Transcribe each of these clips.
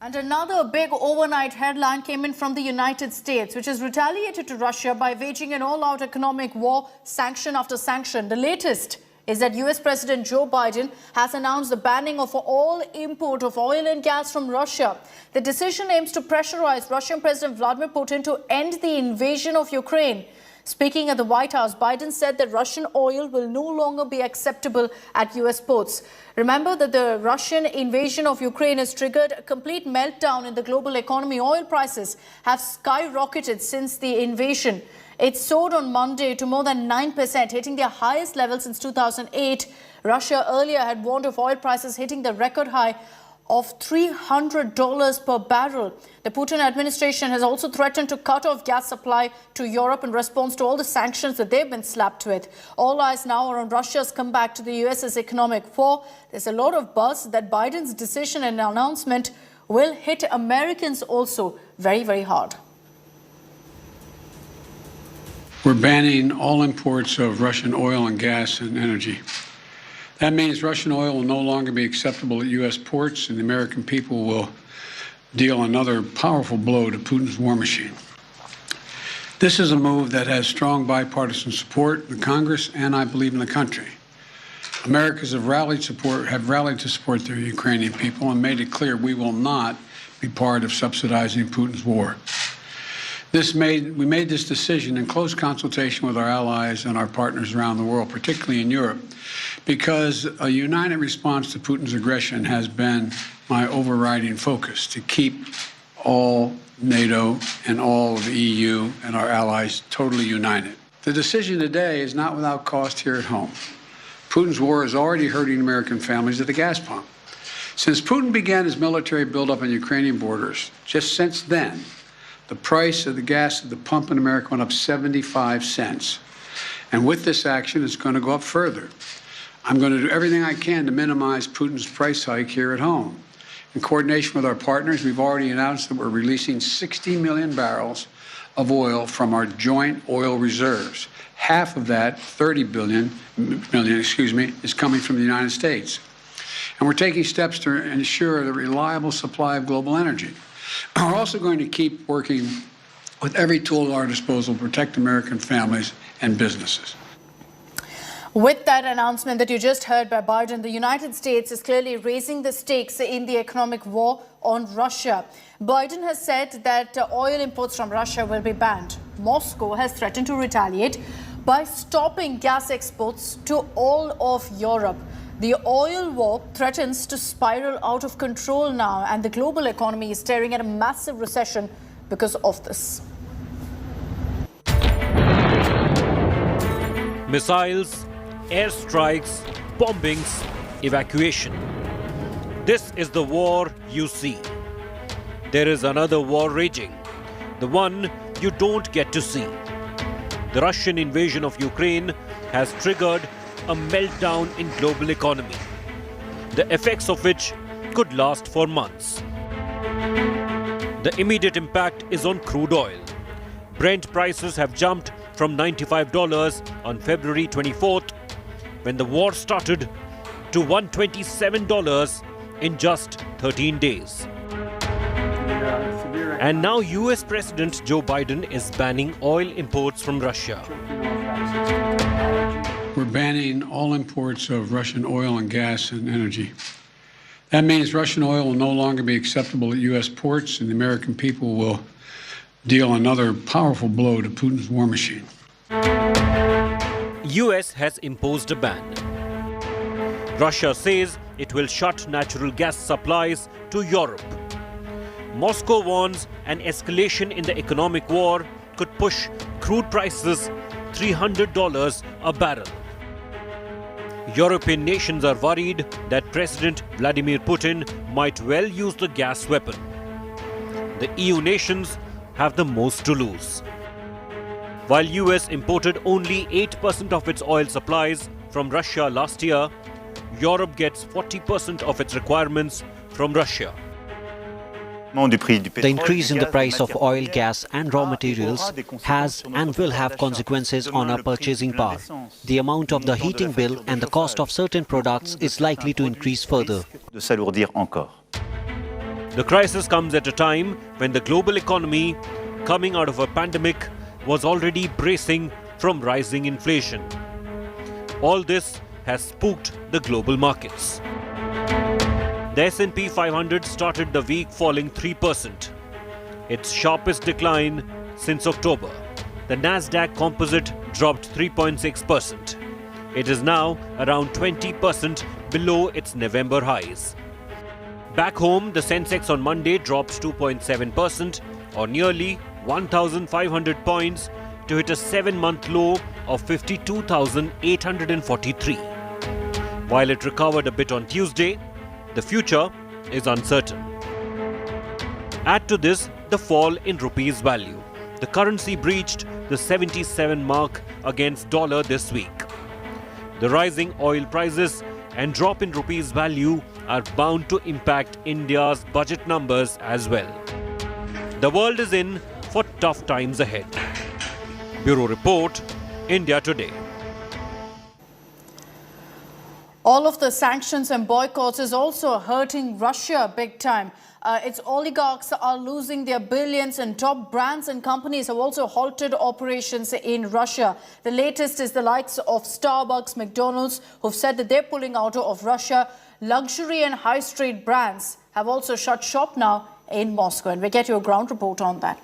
And another big overnight headline came in from the United States, which has retaliated to Russia by waging an all-out economic war, sanction after sanction. The latest is that U.S. President Joe Biden has announced the banning of all import of oil and gas from Russia. The decision aims to pressurize Russian President Vladimir Putin to end the invasion of Ukraine. Speaking at the White House, Biden said that Russian oil will no longer be acceptable at U.S. ports. Remember that the Russian invasion of Ukraine has triggered a complete meltdown in the global economy. Oil prices have skyrocketed since the invasion. It soared on Monday to more than 9%, hitting their highest level since 2008. Russia earlier had warned of oil prices hitting the record high of $300 per barrel. The Putin administration has also threatened to cut off gas supply to Europe in response to all the sanctions that they've been slapped with. All eyes now are on Russia's comeback to the US's economic war. There's a lot of buzz that Biden's decision and announcement will hit Americans also very, very hard. We're banning all imports of Russian oil and gas and energy. That means Russian oil will no longer be acceptable at U.S. ports, and the American people will deal another powerful blow to Putin's war machine. This is a move that has strong bipartisan support in the Congress and, I believe, in the country. Americans have rallied to support their Ukrainian people and made it clear we will not be part of subsidizing Putin's war. We made this decision in close consultation with our allies and our partners around the world, particularly in Europe, because a united response to Putin's aggression has been my overriding focus, to keep all NATO and all of the EU and our allies totally united. The decision today is not without cost here at home. Putin's war is already hurting American families at the gas pump. Since Putin began his military buildup on Ukrainian borders, just since then, the price of the gas at the pump in America went up 75 cents. And with this action, it's going to go up further. I'm going to do everything I can to minimize Putin's price hike here at home. In coordination with our partners, we've already announced that we're releasing 60 million barrels of oil from our joint oil reserves. Half of that, 30 million, is coming from the United States. And we're taking steps to ensure the reliable supply of global energy. We're also going to keep working with every tool at our disposal to protect American families and businesses. With that announcement that you just heard by Biden, the United States is clearly raising the stakes in the economic war on Russia. Biden has said that oil imports from Russia will be banned. Moscow has threatened to retaliate by stopping gas exports to all of Europe. The oil war threatens to spiral out of control now, and the global economy is staring at a massive recession because of this. Missiles, airstrikes, bombings, evacuation. This is the war you see. There is another war raging, the one you don't get to see. The Russian invasion of Ukraine has triggered a meltdown in global economy, the effects of which could last for months. The immediate impact is on crude oil. Brent prices have jumped from $95 on February 24th, when the war started, to $127 in just 13 days. And now U.S. President Joe Biden is banning oil imports from Russia. We're banning all imports of Russian oil and gas and energy. That means Russian oil will no longer be acceptable at U.S. ports, and the American people will deal another powerful blow to Putin's war machine. U.S. has imposed a ban. Russia says it will shut natural gas supplies to Europe. Moscow warns an escalation in the economic war could push crude prices $300 a barrel. European nations are worried that President Vladimir Putin might well use the gas weapon. The EU nations have the most to lose. While US imported only 8% of its oil supplies from Russia last year, Europe gets 40% of its requirements from Russia. The increase in the price of oil, gas and raw materials has and will have consequences on our purchasing power. The amount of the heating bill and the cost of certain products is likely to increase further. The crisis comes at a time when the global economy, coming out of a pandemic, was already bracing from rising inflation. All this has spooked the global markets. The S&P 500 started the week falling 3%, its sharpest decline since October. The Nasdaq Composite dropped 3.6%. It is now around 20% below its November highs. Back home, the Sensex on Monday dropped 2.7% or nearly 1,500 points to hit a 7-month low of 52,843. While it recovered a bit on Tuesday, the future is uncertain. Add to this the fall in rupee's value. The currency breached the 77 mark against dollar this week. The rising oil prices and drop in rupee's value are bound to impact India's budget numbers as well. The world is in for tough times ahead. Bureau Report, India Today. All of the sanctions and boycotts is also hurting Russia big time. Its oligarchs are losing their billions, and top brands and companies have also halted operations in Russia. The latest is the likes of Starbucks, McDonald's, who've said that they're pulling out of Russia. Luxury and high street brands have also shut shop now in Moscow. And we get your ground report on that.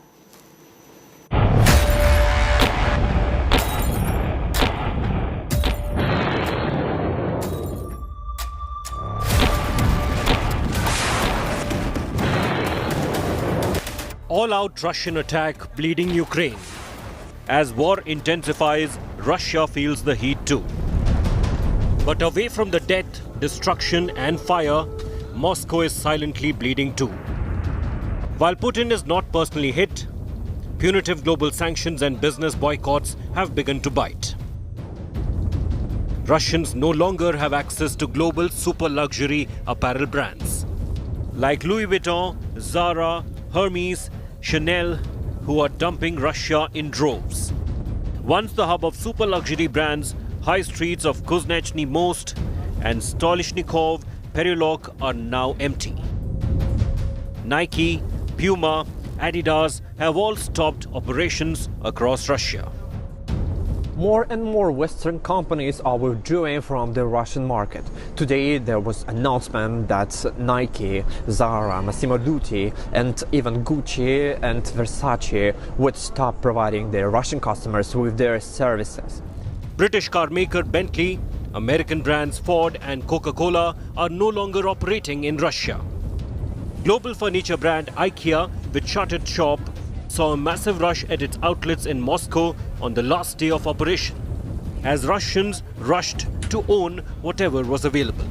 All-out Russian attack bleeding Ukraine. As war intensifies, Russia feels the heat too. But away from the death, destruction and fire, Moscow is silently bleeding too. While Putin is not personally hit, punitive global sanctions and business boycotts have begun to bite. Russians no longer have access to global super luxury apparel brands like Louis Vuitton, Zara, Hermes, Chanel, who are dumping Russia in droves. Once the hub of super luxury brands, high streets of Kuznetsny Most and Stolishnikov Perelok are now empty. Nike, Puma, Adidas have all stopped operations across Russia. More and more Western companies are withdrawing from the Russian market. Today there was an announcement that Nike, Zara, Massimo Dutti and even Gucci and Versace would stop providing their Russian customers with their services. British car maker Bentley, American brands Ford and Coca-Cola are no longer operating in Russia. Global furniture brand IKEA, which shut its shop, saw a massive rush at its outlets in Moscow on the last day of operation, as Russians rushed to own whatever was available.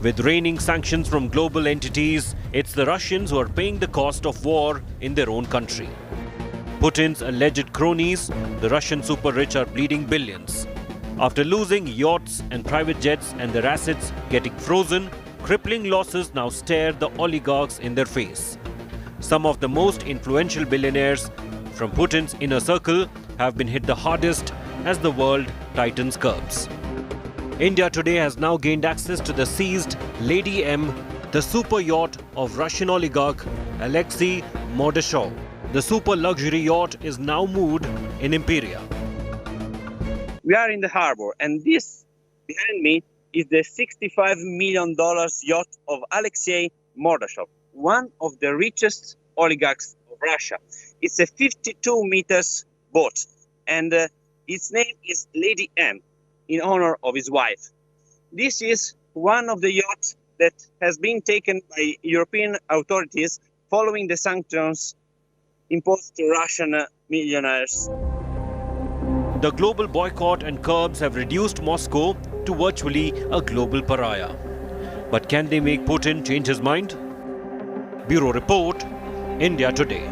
With reigning sanctions from global entities, it's the Russians who are paying the cost of war in their own country. Putin's alleged cronies, the Russian super rich, are bleeding billions. After losing yachts and private jets and their assets getting frozen, crippling losses now stare the oligarchs in their face. Some of the most influential billionaires from Putin's inner circle have been hit the hardest as the world tightens curbs. India Today has now gained access to the seized Lady M, the super yacht of Russian oligarch Alexei Mordashov. The super luxury yacht is now moored in Imperia. We are in the harbor, and this behind me is the $65 million yacht of Alexei Mordashov, one of the richest oligarchs of Russia. It's a 52 meters boat, and its name is Lady M, in honor of his wife. This is one of the yachts that has been taken by European authorities following the sanctions imposed to Russian millionaires. The global boycott and curbs have reduced Moscow to virtually a global pariah. But can they make Putin change his mind? Bureau Report, India Today.